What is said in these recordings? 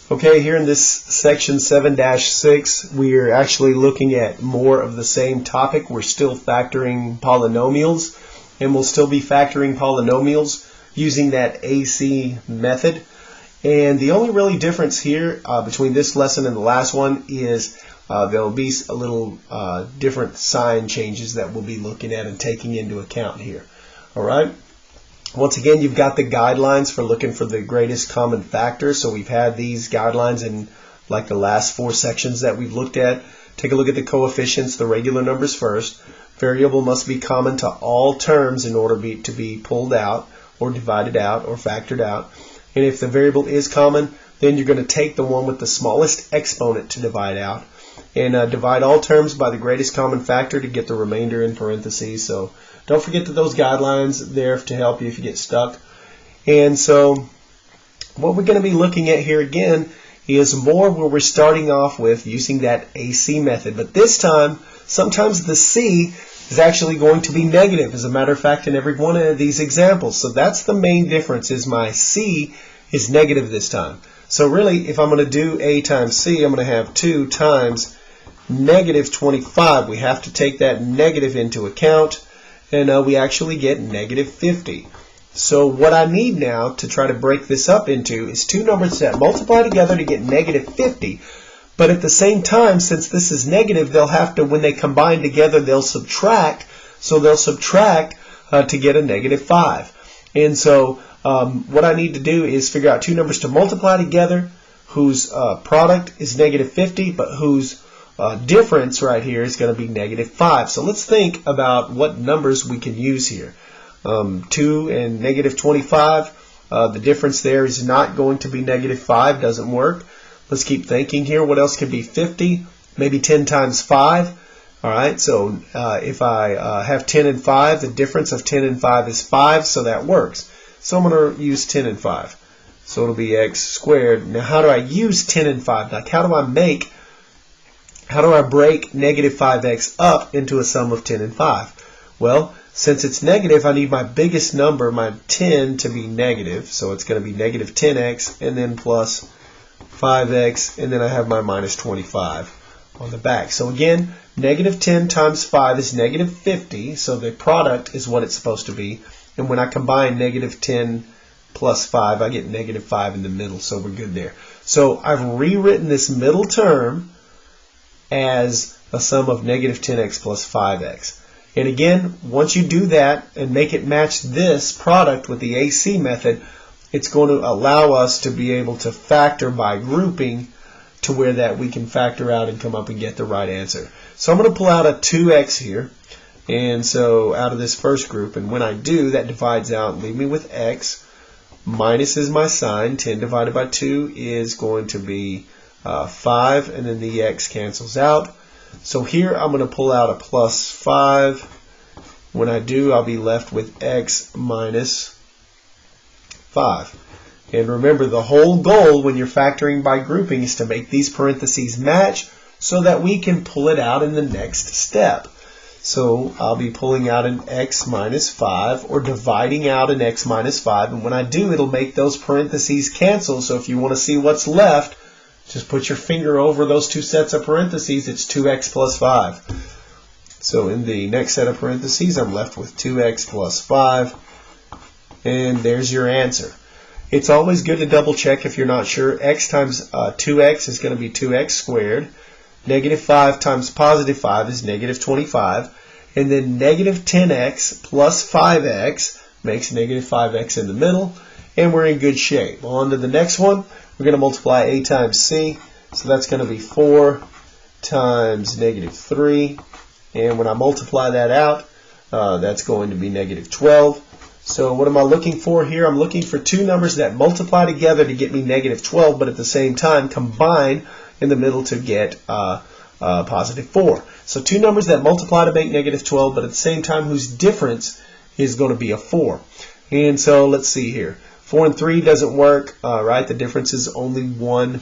Okay, here in this section 7-6, we are actually looking at more of the same topic. We're still factoring polynomials, and we'll still be factoring polynomials using that AC method. And the only really difference here between this lesson and the last one is there'll be a little different sign changes that we'll be looking at and taking into account here. All right. Once again, you've got the guidelines for looking for the greatest common factor. So we've had these guidelines in like the last 4 sections that we've looked at. Take a look at the coefficients, the regular numbers first. Variable must be common to all terms in order to be pulled out or divided out or factored out. And if the variable is common, then you're going to take the one with the smallest exponent to divide out. And divide all terms by the greatest common factor to get the remainder in parentheses. So don't forget that those guidelines are there to help you if you get stuck. And so what we're going to be looking at here again is more where we're starting off with using that AC method. But this time, sometimes the C is actually going to be negative, as a matter of fact, in every one of these examples. So that's the main difference, is my C is negative this time. So really, if I'm going to do A times C, I'm going to have 2 times negative 25. We have to take that negative into account, and we actually get negative 50. So what I need now to try to break this up into is 2 numbers that multiply together to get negative 50. But at the same time, since this is negative, they'll have to, when they combine together, they'll subtract. So they'll subtract to get a negative 5. And so what I need to do is figure out 2 numbers to multiply together whose product is negative 50, but whose difference right here is going to be negative 5. So let's think about what numbers we can use here. 2 and negative 25, the difference there is not going to be negative 5, doesn't work. Let's keep thinking here. What else could be 50? Maybe 10 times 5. All right, so if I have 10 and 5, the difference of 10 and 5 is 5, so that works. So I'm going to use 10 and 5. So it'll be x squared. Now, how do I use 10 and 5? Like, how do I break negative 5x up into a sum of 10 and 5? Well, since it's negative, I need my biggest number, my 10, to be negative. So it's going to be negative 10x and then plus 5x, and then I have my minus 25 on the back. So again, negative 10 times 5 is negative 50, so the product is what it's supposed to be. And when I combine negative 10 plus 5, I get negative 5 in the middle, so we're good there. So I've rewritten this middle term as a sum of negative 10x plus 5x. And again, once you do that and make it match this product with the AC method, it's going to allow us to be able to factor by grouping to where that we can factor out and come up and get the right answer. So I'm going to pull out a 2x here, and so out of this first group, and when I do, that divides out and leave me with x. Minus is my sign. 10 divided by 2 is going to be 5, and then the x cancels out. So here I'm going to pull out a plus 5. When I do, I'll be left with x minus 5. And remember, the whole goal when you're factoring by grouping is to make these parentheses match so that we can pull it out in the next step. So I'll be pulling out an x minus 5, or dividing out an x minus 5. And when I do, it'll make those parentheses cancel. So if you want to see what's left, just put your finger over those 2 sets of parentheses. It's 2x plus 5. So in the next set of parentheses, I'm left with 2x plus 5. And there's your answer. It's always good to double check if you're not sure. X times 2x is going to be 2x squared. Negative 5 times positive 5 is negative 25. And then negative 10x plus 5x makes negative 5x in the middle. And we're in good shape. On to the next one. We're going to multiply a times c. So that's going to be 4 times negative 3. And when I multiply that out, that's going to be negative 12. So what am I looking for here? I'm looking for 2 numbers that multiply together to get me negative 12, but at the same time combine in the middle to get positive 4. So 2 numbers that multiply to make negative 12, but at the same time whose difference is going to be a 4. And so let's see here. 4 and 3 doesn't work, right? The difference is only 1.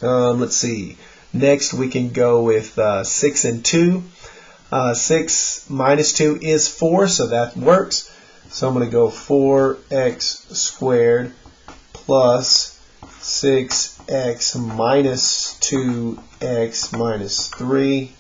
Let's see. Next we can go with 6 and 2. 6 minus 2 is 4, so that works. So I'm going to go 4x squared plus 6x minus 2x minus 3.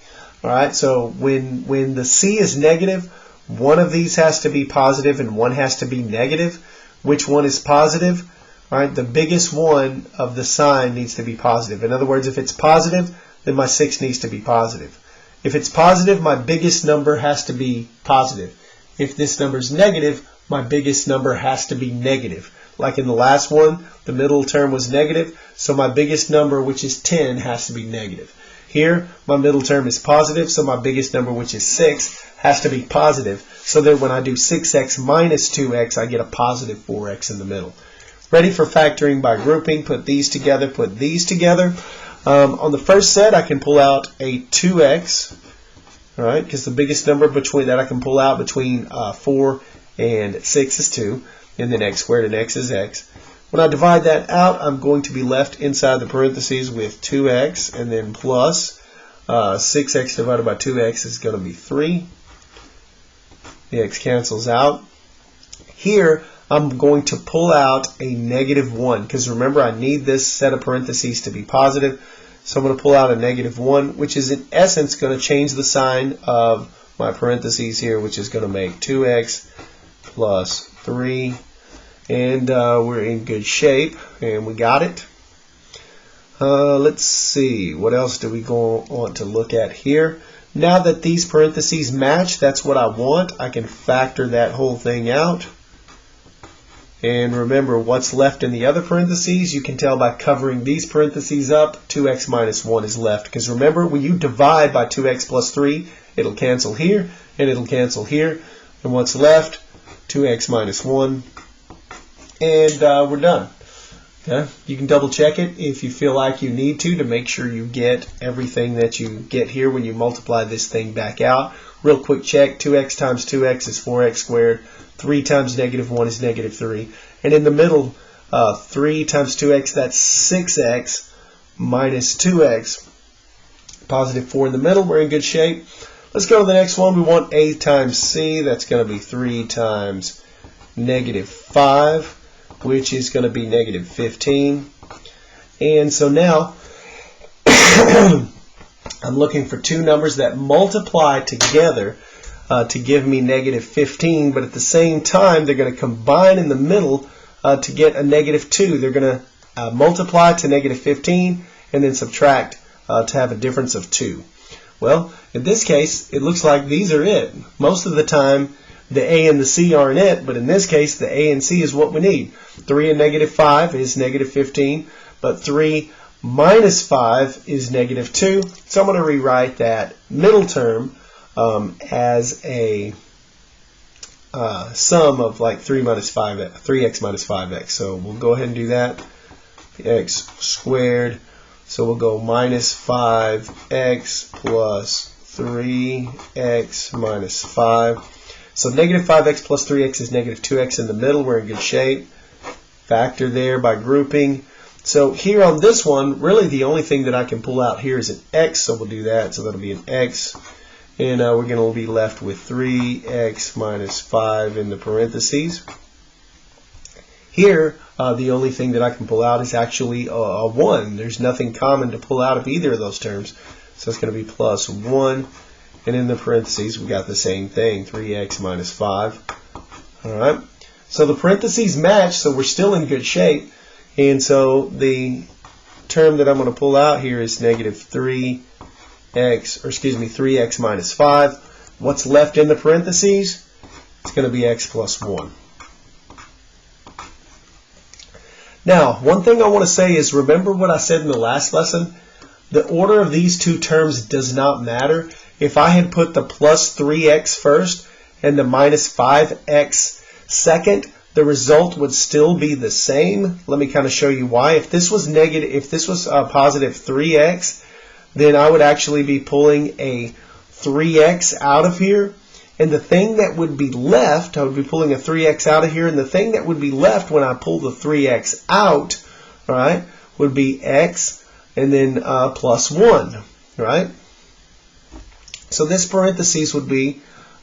All right, so when the c is negative, one of these has to be positive and one has to be negative. Which one is positive? All right, the biggest one of the sign needs to be positive. In other words, if it's positive, then my 6 needs to be positive. If it's positive, my biggest number has to be positive. If this number is negative, my biggest number has to be negative. Like in the last one, the middle term was negative, so my biggest number, which is 10, has to be negative. Here, my middle term is positive, so my biggest number, which is 6, has to be positive, so that when I do 6x minus 2x, I get a positive 4x in the middle. Ready for factoring by grouping. Put these together, put these together. On the first set, I can pull out a 2x, all right, because the biggest number between that I can pull out between 4 and 6 is 2, and then x squared and x is x. When I divide that out, I'm going to be left inside the parentheses with 2x and then plus 6x divided by 2x is going to be 3. The x cancels out. Here, I'm going to pull out a negative 1 because remember I need this set of parentheses to be positive. So I'm going to pull out a negative 1, which is in essence going to change the sign of my parentheses here, which is going to make 2x plus 3. And we're in good shape, and we got it. Let's see, what else do we want to look at here? Now that these parentheses match, that's what I want. I can factor that whole thing out. And remember, what's left in the other parentheses, you can tell by covering these parentheses up, 2x minus 1 is left. Because remember, when you divide by 2x plus 3, it'll cancel here, and it'll cancel here. And what's left? 2x minus 1. And we're done. Okay? You can double check it if you feel like you need to make sure you get everything that you get here when you multiply this thing back out. Real quick check, 2x times 2x is 4x squared. 3 times negative 1 is negative 3. And in the middle, 3 times 2x, that's 6x minus 2x. Positive 4 in the middle, we're in good shape. Let's go to the next one. We want a times c. That's going to be 3 times negative 5, which is going to be negative 15. And so now I'm looking for two numbers that multiply together to give me negative 15, but at the same time they're going to combine in the middle to get a negative 2. They're going to multiply to negative 15 and then subtract to have a difference of 2. Well, in this case, it looks like these are it. Most of the time, the a and the c aren't it, but in this case, the a and c is what we need. 3 and negative 5 is negative 15, but 3 minus 5 is negative 2. So I'm going to rewrite that middle term as a sum of like 3x minus 5x. So we'll go ahead and do that. X squared. So we'll go minus 5x plus 3x minus 5. So negative 5x plus 3x is negative 2x in the middle. We're in good shape. Factor there by grouping. So here on this one, really the only thing that I can pull out here is an x. So we'll do that. So that'll be an x. And we're going to be left with 3x minus 5 in the parentheses. Here, the only thing that I can pull out is actually a 1. There's nothing common to pull out of either of those terms. So it's going to be plus 1. And in the parentheses, we got the same thing, 3x minus 5. All right. So the parentheses match, so we're still in good shape. And so the term that I'm going to pull out here is negative 3x minus 5. What's left in the parentheses? It's going to be x plus 1. Now, one thing I want to say is remember what I said in the last lesson? The order of these two terms does not matter. If I had put the plus 3x first and the minus 5x second, the result would still be the same. Let me kind of show you why. If this was positive 3x, then I would actually be pulling a 3x out of here. And the thing that would be left, I would be pulling a 3x out of here, and the thing that would be left when I pull the 3x out, right, would be x and then plus 1, right? So this parentheses would be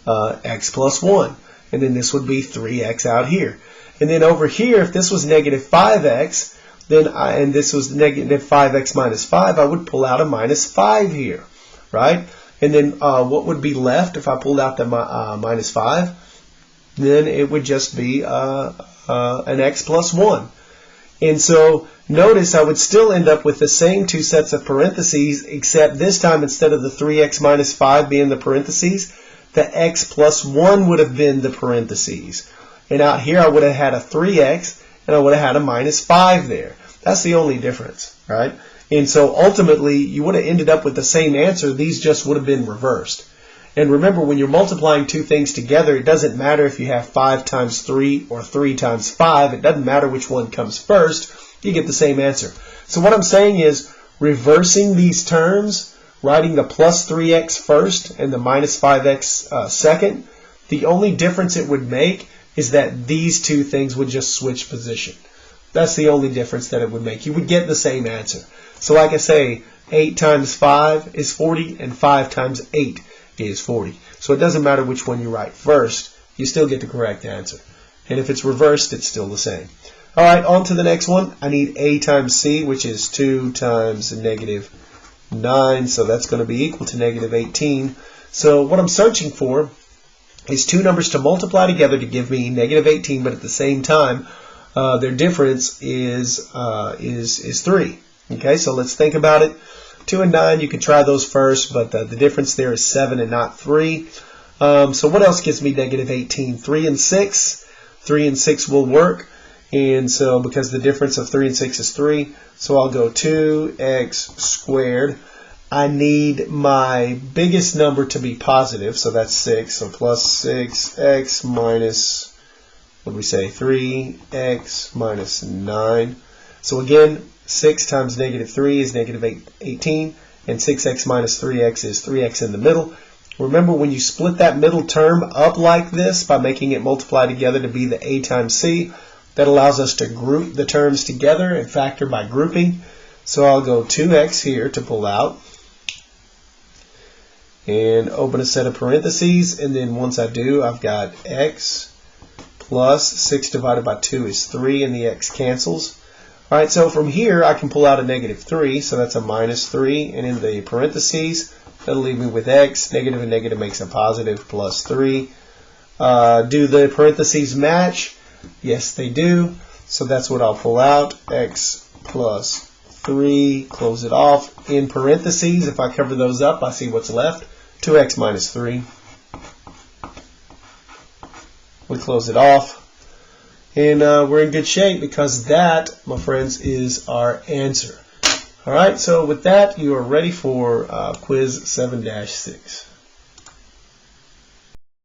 x plus 1, and then this would be 3x out here. And then over here, if this was negative 5x, then and this was negative 5x minus 5, I would pull out a minus 5 here, right? And then what would be left if I pulled out the minus 5? Then it would just be an x plus 1. And so notice I would still end up with the same two sets of parentheses, except this time instead of the 3x minus 5 being the parentheses, the x plus 1 would have been the parentheses. And out here I would have had a 3x and I would have had a minus 5 there. That's the only difference, right? And so ultimately you would have ended up with the same answer. These just would have been reversed. And remember, when you're multiplying two things together, it doesn't matter if you have 5 times 3 or 3 times 5. It doesn't matter which one comes first. You get the same answer. So what I'm saying is reversing these terms, writing the plus 3x first and the minus 5x second, the only difference it would make is that these two things would just switch position. That's the only difference that it would make. You would get the same answer. So like I say, 8 times 5 is 40 and 5 times 8 is 40. So it doesn't matter which one you write first, you still get the correct answer. And if it's reversed, it's still the same. All right, on to the next one. I need a times c, which is 2 times negative 9. So that's going to be equal to negative 18. So what I'm searching for is two numbers to multiply together to give me negative 18, but at the same time, their difference is 3. Okay, so let's think about it. 2 and 9, you can try those first, but the difference there is 7 and not 3. So what else gives me negative 18? 3 and 6. 3 and 6 will work. And so because the difference of 3 and 6 is 3, so I'll go 2x squared. I need my biggest number to be positive, so that's 6. So plus 6x minus, what do we say, 3x minus 9. So again, 6 times negative 3 is negative 18, and 6x minus 3x is 3x in the middle. Remember, when you split that middle term up like this by making it multiply together to be the a times c, that allows us to group the terms together and factor by grouping. So I'll go 2x here to pull out and open a set of parentheses, and then once I do, I've got x plus 6 divided by 2 is 3, and the x cancels. All right, so from here I can pull out a negative 3, so that's a minus 3, and in the parentheses that'll leave me with x. Negative and negative makes a positive, plus 3. Do the parentheses match? Yes, they do. So that's what I'll pull out, x plus 3, close it off. In parentheses, if I cover those up, I see what's left, 2x minus 3. We close it off. And we're in good shape because that, my friends, is our answer. All right, so with that, you are ready for quiz 7-6.